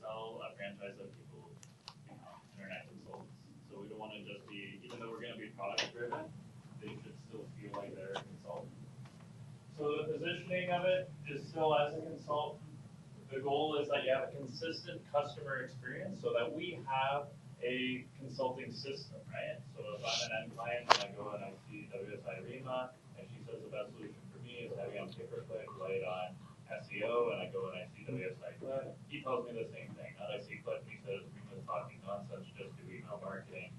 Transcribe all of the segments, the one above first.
sell a franchise of people, internet consultants. So we don't want to just be, even though we're going to be product driven, they should still feel like they're a consultant. So the positioning of it is still as a consultant. The goal is that you have a consistent customer experience so that we have a consulting system, right? So if I'm an end client and I go and I see WSI Rima and she says the best solution for me is heavy on pay-per-click, light on SEO, and I go and I see WSI Click, he tells me the same thing. Not I see Click, he says Rima's talking nonsense, just do email marketing.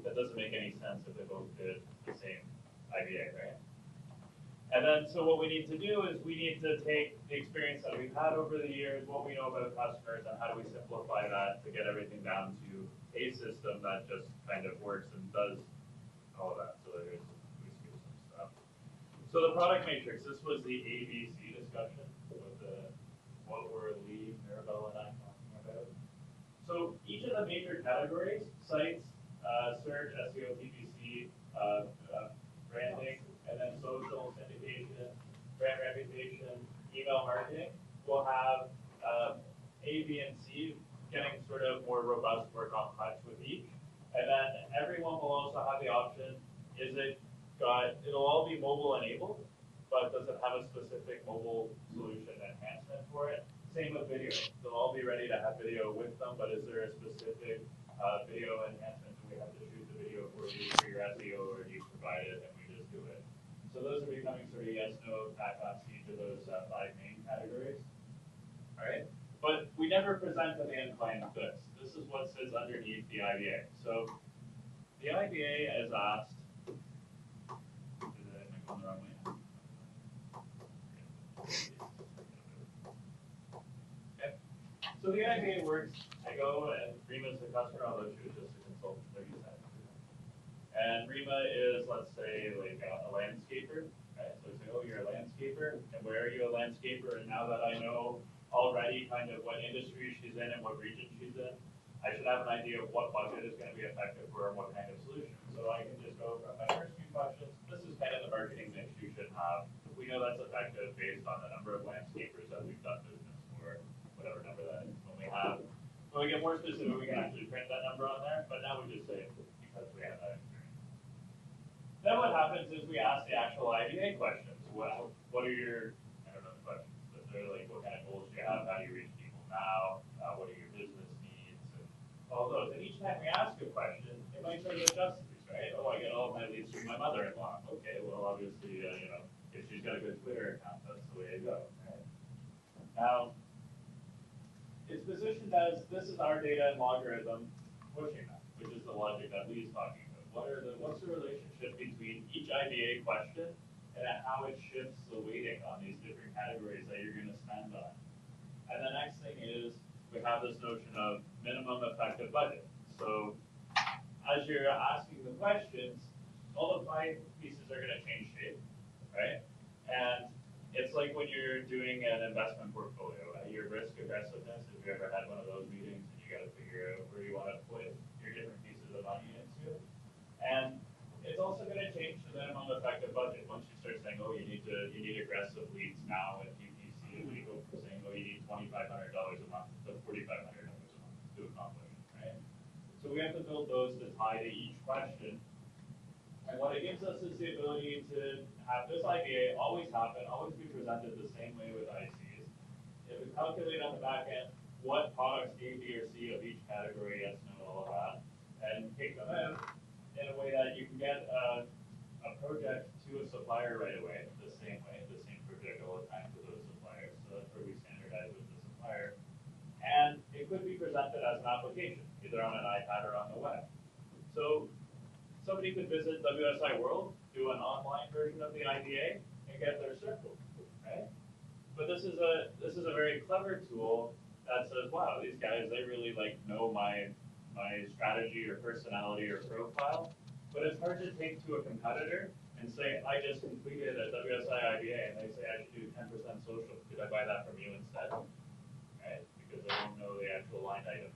That doesn't make any sense if they both did the same IBA, right? And then, so what we need to do is we need to take the experience that we've had over the years, what we know about customers, and how do we simplify that to get everything down to a system that just kind of works and does all of that. So there's some stuff. So the product matrix, this was the ABC discussion with what were Lee, Mirabelle, and I talking about. So each of the major categories, sites, search, SEO, PPC, branding, and then social, syndication, brand reputation, email marketing, will have A, B, and C getting sort of more robust, more complex with each. And then everyone will also have the option, it'll all be mobile enabled, but does it have a specific mobile solution enhancement for it? Same with video. They'll all be ready to have video with them, but is there a specific video enhancement? Do we have to shoot the video for you for your SEO, or do you provide it and we just do it? So those are becoming sort of yes, no, tack on to each of those 5 main categories. All right, but we never present to the end client this. This is what sits underneath the IBA. So the IBA is asked, am I going the wrong way? Okay. So the IBA works, I go and Rima's the customer, although she was just a consultant, like you said. And Rima is, let's say, like a landscaper, right? So we say, oh, you're a landscaper, and where are you a landscaper? And now that I know already kind of what industry she's in and what region she's in, I should have an idea of what budget is going to be effective for her and what kind of solution. So I can just go from my first few questions, this is kind of the marketing mix you should have. We know that's effective based on the number of landscapers that we've done business for, whatever number that is. When we get more specific, we can actually print that number on there, but now we just say because we have that experience. Then what happens is we ask the actual IBA questions. What are your, I don't know the questions, but they're like, what kind of goals do you have? How do you reach people now? What are your business needs? And all those. And each time we ask a question, it might sort of adjust these, right? Oh, I get all of my leads through my mother-in-law. Okay, well, obviously, if she's got a good Twitter account, that's the way to go, right? Now, it's positioned as this is our data and logarithm pushing that, which is the logic that Lee's talking about. What's the relationship between each IBA question and how it shifts the weighting on these different categories that you're going to spend on? And the next thing is we have this notion of minimum effective budget. So as you're asking the questions, all the 5 pieces are going to change shape, right? And it's like when you're doing an investment portfolio, your risk aggressiveness, if you ever had one of those meetings and you got to figure out where you want to put your different pieces of money into. And it's also going to change the minimum effective budget. Once you start saying, oh, you need aggressive leads now at PPC, and you go from saying, oh, you need $2,500 a month to $4,500 a month to accomplish, right? So we have to build those to tie to each question. And what it gives us is the ability to have this IBA always happen, always be presented the same way with ICs. If we calculate on the back end what products A, B, or C of each category, yes, no, all of that, and take them out in a way that you can get a project to a supplier right away, the same project all the time to those suppliers. So that's where we standardize with the supplier. And it could be presented as an application, either on an iPad or on the web. So somebody could visit WSI World, do an online version of the IBA, and get their circle, right? But this is a very clever tool that says, wow, these guys, they really know my strategy or personality or profile. But it's hard to take to a competitor and say, I just completed a WSI IBA, and they say I should do 10% social. Could I buy that from you instead? Right? Because they don't know the actual line item